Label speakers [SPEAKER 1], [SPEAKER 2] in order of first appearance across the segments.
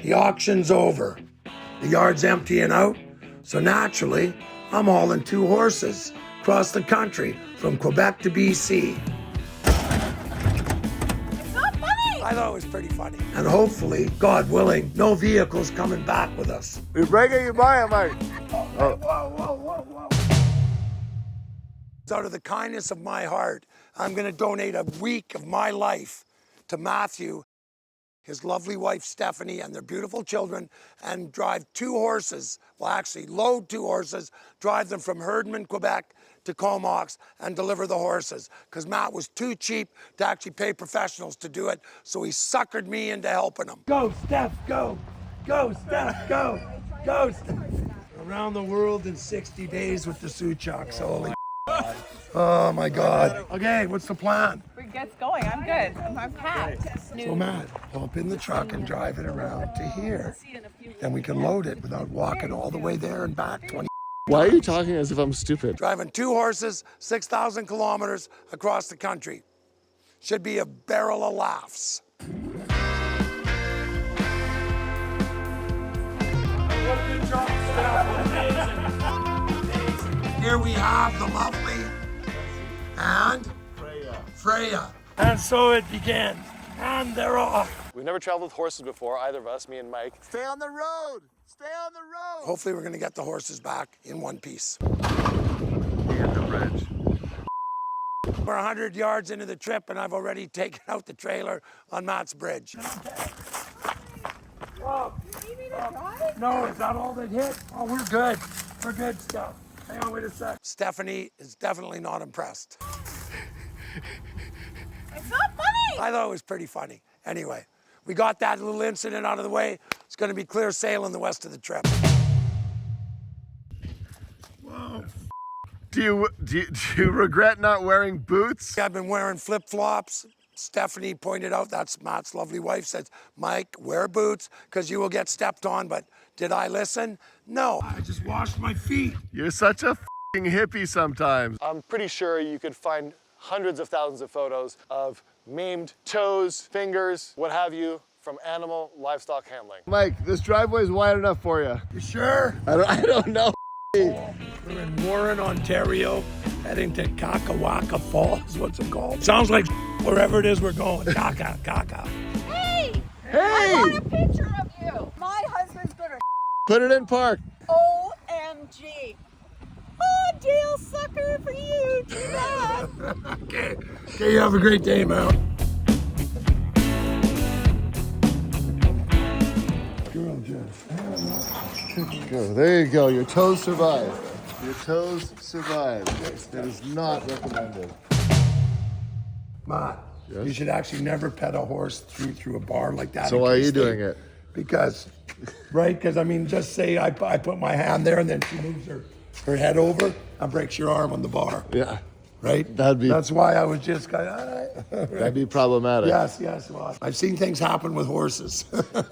[SPEAKER 1] The auction's over. The yard's emptying out. So naturally, I'm hauling 2 horses across the country from Quebec to BC.
[SPEAKER 2] It's not funny!
[SPEAKER 1] I thought it was pretty funny. And hopefully, God willing, no vehicle's coming back with us.
[SPEAKER 3] You break it, you buy it, Mike.
[SPEAKER 1] Whoa, whoa, whoa, whoa. Out of the kindness of my heart, I'm going to donate a week of my life to Matthew, his lovely wife Stephanie, and their beautiful children, and drive 2 horses, well actually load 2 horses, drive them from Herdman, Quebec to Comox and deliver the horses. Because Matt was too cheap to actually pay professionals to do it, so he suckered me into helping him. Go, Steph, go! Go, Steph, go! Go, Steph! Around the world in 60 days with the Suchucks, holy oh my God. Okay, what's the plan?
[SPEAKER 2] We get going. I'm good. I'm packed.
[SPEAKER 1] So Matt, hop in the truck and drive it around to here. Then we can load it without walking all the way there and back 20.
[SPEAKER 3] Why are you talking as if I'm stupid?
[SPEAKER 1] Driving 2 horses, 6,000 kilometers across the country. Should be a barrel of laughs. Here we have the lovely and Freya. And so it begins. And they're off.
[SPEAKER 3] We've never traveled with horses before, either of us, me and Mike. Stay on the road! Stay on the road!
[SPEAKER 1] Hopefully we're going to get the horses back in one piece.
[SPEAKER 3] We hit the bridge.
[SPEAKER 1] We're 100 yards into the trip and I've already taken out the trailer on Matt's bridge. Whoa.
[SPEAKER 2] You need me to drive?
[SPEAKER 1] No, is that all that hit? Oh, we're good. We're good stuff. Hang on, wait a sec. Stephanie is definitely not impressed.
[SPEAKER 2] It's not funny!
[SPEAKER 1] I thought it was pretty funny. Anyway, we got that little incident out of the way. It's going to be clear sailing the rest of the trip. Whoa.
[SPEAKER 3] Do you regret not wearing boots?
[SPEAKER 1] I've been wearing flip-flops. Stephanie pointed out, that's Matt's lovely wife, says, Mike, wear boots because you will get stepped on. But did I listen? No. I just washed my feet.
[SPEAKER 3] You're such a f***ing hippie sometimes. I'm pretty sure you could find hundreds of thousands of photos of maimed toes, fingers, what have you, from animal livestock handling. Mike, this driveway is wide enough for you.
[SPEAKER 1] You sure?
[SPEAKER 3] I don't know.
[SPEAKER 1] We're in Warren, Ontario, heading to Kakawaka Falls. What's it called? Sounds like wherever it is we're going. Kaka.
[SPEAKER 2] Hey!
[SPEAKER 3] Hey!
[SPEAKER 2] I want a picture of you! My husband's gonna
[SPEAKER 3] Put it in park.
[SPEAKER 2] OMG. Oh, deal sucker for you. Do that.
[SPEAKER 1] Okay, you have a great day, man. Girl, Jeff.
[SPEAKER 3] Go. There you go. Your toes survive. Your toes survive. That is not recommended.
[SPEAKER 1] Matt,
[SPEAKER 3] Yes?
[SPEAKER 1] you should actually never pet a horse through a bar like that.
[SPEAKER 3] So why are you doing it?
[SPEAKER 1] Because, right? Because, I mean, just say I put my hand there and then she moves her head over and breaks your arm on the bar.
[SPEAKER 3] Yeah.
[SPEAKER 1] Right? That's why I was just kind of, all right.
[SPEAKER 3] That'd be problematic.
[SPEAKER 1] Yes. Well, I've seen things happen with horses. Come on,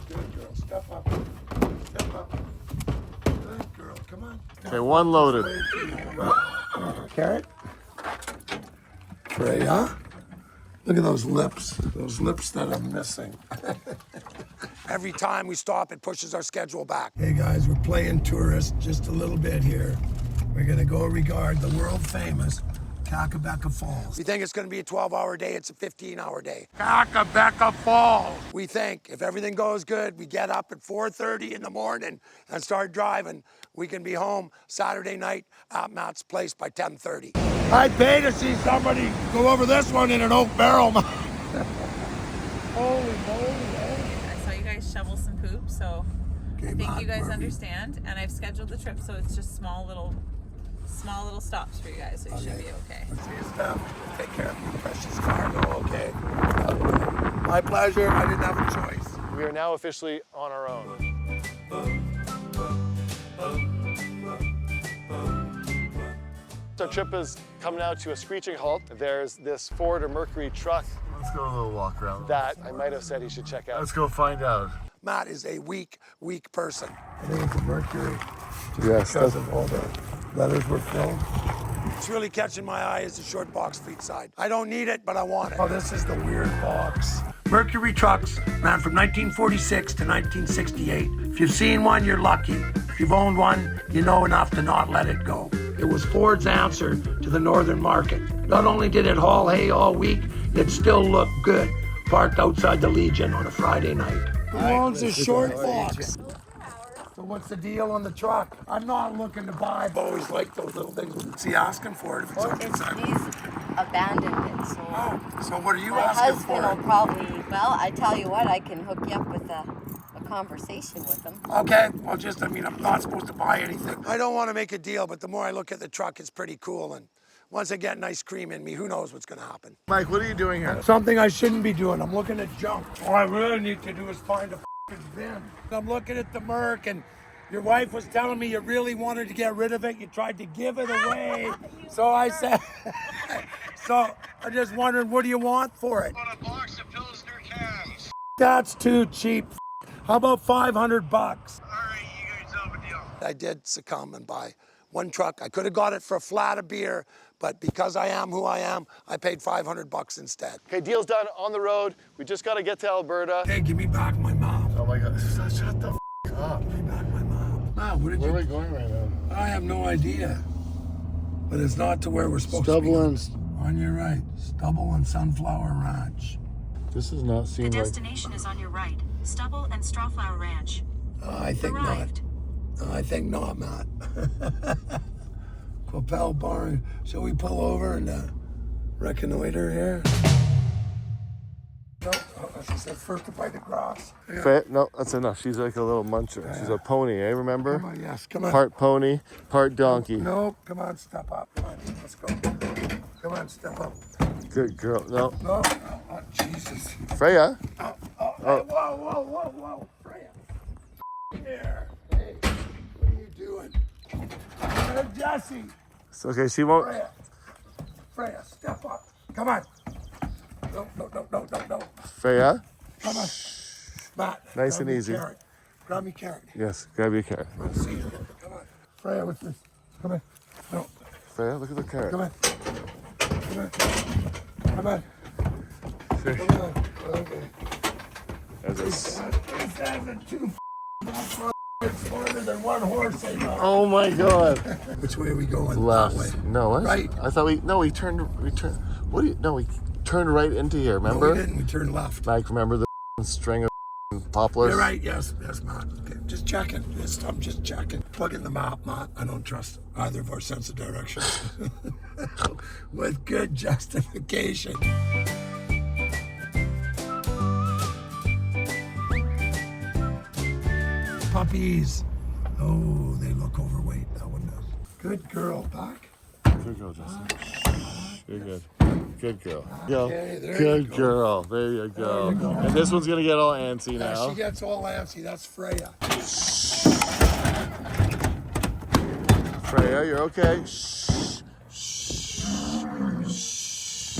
[SPEAKER 1] good girl. Step up. Good girl. Come on.
[SPEAKER 3] Okay, one loaded.
[SPEAKER 1] Carrot. Freya. Look at those lips that are missing. Every time we stop, it pushes our schedule back. Hey guys, we're playing tourist just a little bit here. We're gonna go regard the world famous Kakawaka Falls. We think it's gonna be a 12-hour day, it's a 15-hour day. Kakawaka Falls. We think if everything goes good, we get up at 4:30 in the morning and start driving. We can be home Saturday night at Matt's place by 10:30. I'd pay to see somebody go over this one in an oak barrel. Holy moly.
[SPEAKER 2] I saw you guys shovel some poop, so I think you guys understand. And I've scheduled the trip, so it's just small little stops for you guys, so you should be okay.
[SPEAKER 1] Take care of your precious cargo, okay? My pleasure. I didn't have a choice.
[SPEAKER 3] We are now officially on our own. Our trip is coming out to a screeching halt. There's this Ford or Mercury truck. Let's go a little walk around. That I might have said he should check out. Let's go find out.
[SPEAKER 1] Matt is a weak person. I think it's a Mercury.
[SPEAKER 3] Yes.
[SPEAKER 1] Because of all the letters were filled. It's really catching my eye is the short box feet side. I don't need it, but I want it. Oh, this is the weird box. Mercury trucks ran from 1946 to 1968. If you've seen one, you're lucky. If you've owned one, you know enough to not let it go. It was Ford's answer to the northern market. Not only did it haul hay all week, it still looked good, parked outside the Legion on a Friday night. Who owns a short box? So what's the deal on the truck? I'm not looking to buy. I've always liked those little things. What's he asking for it if it's
[SPEAKER 4] Well,
[SPEAKER 1] okay?
[SPEAKER 4] he's abandoned it, so...
[SPEAKER 1] Oh, so what are you
[SPEAKER 4] my
[SPEAKER 1] asking
[SPEAKER 4] husband
[SPEAKER 1] for?
[SPEAKER 4] will probably... Well, I tell you what, I can hook you up with a conversation with him.
[SPEAKER 1] Okay, well I'm not supposed to buy anything. I don't want to make a deal, but the more I look at the truck, it's pretty cool. And once I get nice cream in me, who knows what's going to happen.
[SPEAKER 3] Mike, what are you doing here?
[SPEAKER 1] Something I shouldn't be doing. I'm looking at junk. All I really need to do is find a VIN. I'm looking at the Merc, and your wife was telling me you really wanted to get rid of it. You tried to give it away. So I said, so I'm just wondering, what do you want for it?
[SPEAKER 5] On a box of Pilsner cans.
[SPEAKER 1] That's too cheap. How about $500?
[SPEAKER 5] All right, you guys have a deal.
[SPEAKER 1] I did succumb and buy one truck. I could have got it for a flat of beer, but because I am who I am, I paid $500 instead.
[SPEAKER 3] Okay, deal's done on the road. We just got to get to Alberta.
[SPEAKER 1] Hey, give me back my mom.
[SPEAKER 3] Oh my God, shut the up.
[SPEAKER 1] Give me back my mom. Mom, what did
[SPEAKER 3] Where
[SPEAKER 1] you...
[SPEAKER 3] are we going right now?
[SPEAKER 1] I have no idea. But it's not to where we're supposed to be.
[SPEAKER 3] Stubble and...
[SPEAKER 1] On your right. Stubble and Sunflower Ranch.
[SPEAKER 3] This does not seem
[SPEAKER 6] The
[SPEAKER 3] like...
[SPEAKER 6] destination is on your right. Stubble and Strawflower Ranch.
[SPEAKER 1] I think
[SPEAKER 6] Arrived.
[SPEAKER 1] not. I think not, Matt. Quappel Barn. Shall we pull over and reconnoiter here? No, she said first to bite the grass. Yeah.
[SPEAKER 3] No, that's enough. She's like a little muncher. She's a pony, eh? Remember?
[SPEAKER 1] Come on, yes, come on.
[SPEAKER 3] Part pony, part donkey.
[SPEAKER 1] No, come on, step up. Come on, let's go. Come on, step up.
[SPEAKER 3] Good girl. No.
[SPEAKER 1] No, oh, Jesus.
[SPEAKER 3] Freya.
[SPEAKER 1] Oh. Whoa, Freya. Here. Hey, what are you doing? Jesse.
[SPEAKER 3] It's okay, she won't...
[SPEAKER 1] Freya, step up. Come on. No.
[SPEAKER 3] Freya.
[SPEAKER 1] Come on. Matt.
[SPEAKER 3] Nice and
[SPEAKER 1] me
[SPEAKER 3] easy.
[SPEAKER 1] Carrot. Grab me carrot.
[SPEAKER 3] Yes, grab your carrot.
[SPEAKER 1] Let's see. Come on. Freya, what's this? Come on. No.
[SPEAKER 3] Freya, look at the carrot.
[SPEAKER 1] Come on. Okay.
[SPEAKER 3] This
[SPEAKER 1] It's too farther than one horse.
[SPEAKER 3] Oh my God.
[SPEAKER 1] Which way are we going?
[SPEAKER 3] Left.
[SPEAKER 1] That way.
[SPEAKER 3] No, what?
[SPEAKER 1] Right.
[SPEAKER 3] I thought we turned. What do you? No, we turned right into here. Remember?
[SPEAKER 1] No, we didn't. We turned left.
[SPEAKER 3] Like, remember the string of poplars?
[SPEAKER 1] You're right. Yes, Matt. Okay. Just checking. I'm just checking. Plug in the map, Matt. I don't trust either of our sense of direction. With good justification. Puppies. Oh, they look overweight. That one does. Good girl. Back.
[SPEAKER 3] Good girl, Justin. You're good. Good girl.
[SPEAKER 1] Okay, there
[SPEAKER 3] Good
[SPEAKER 1] you go.
[SPEAKER 3] girl. There you go. And this one's gonna get all antsy now.
[SPEAKER 1] She gets all antsy. That's Freya.
[SPEAKER 3] Freya, you're okay.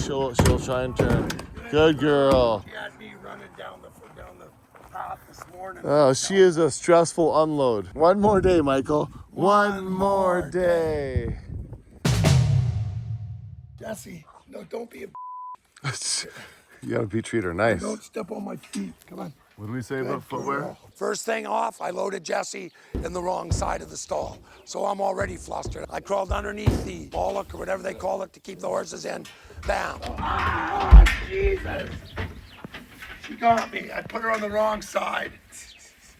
[SPEAKER 3] She'll try and turn. Good girl.
[SPEAKER 1] She had me running down the path this morning.
[SPEAKER 3] Oh, she is a stressful unload. One more day, Michael. One more day.
[SPEAKER 1] Jesse, no, don't be a.
[SPEAKER 3] You gotta treat her nice.
[SPEAKER 1] Don't step on my feet. Come on.
[SPEAKER 3] What do we say about footwear?
[SPEAKER 1] First thing off, I loaded Jesse in the wrong side of the stall. So I'm already flustered. I crawled underneath the bollock or whatever they call it to keep the horses in. Bam. Oh, Jesus. She got me. I put her on the wrong side.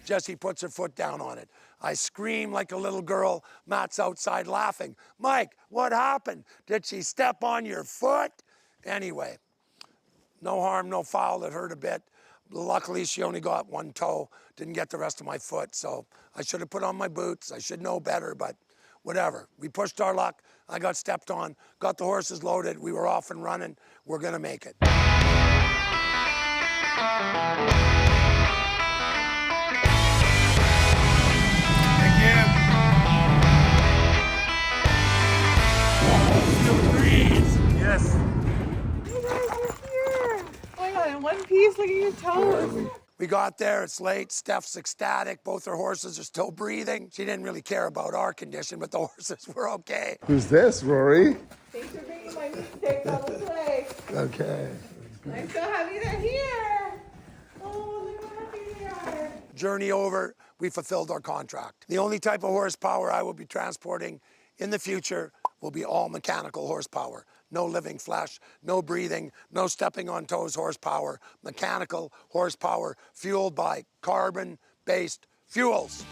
[SPEAKER 1] Jesse puts her foot down on it. I scream like a little girl. Matt's outside laughing. Mike, what happened? Did she step on your foot? Anyway, no harm, no foul. It hurt a bit. Luckily, she only got one toe, didn't get the rest of my foot, so I should have put on my boots. I should know better, but whatever. We pushed our luck. I got stepped on, got the horses loaded. We were off and running. We're going to make it. Again. The breeze.
[SPEAKER 3] Yes.
[SPEAKER 2] You guys are here. Oh my God, in one piece, look at your toes.
[SPEAKER 1] We got there, it's late, Steph's ecstatic, both her horses are still breathing. She didn't really care about our condition, but the horses were okay.
[SPEAKER 3] Who's this, Rory?
[SPEAKER 2] Thanks for bringing my mistakes all this way.
[SPEAKER 1] Okay.
[SPEAKER 2] I'm so happy they're here. Oh, look how happy they are.
[SPEAKER 1] Journey over, we fulfilled our contract. The only type of horsepower I will be transporting in the future will be all mechanical horsepower. No living flesh, no breathing, no stepping on toes horsepower, mechanical horsepower fueled by carbon-based fuels.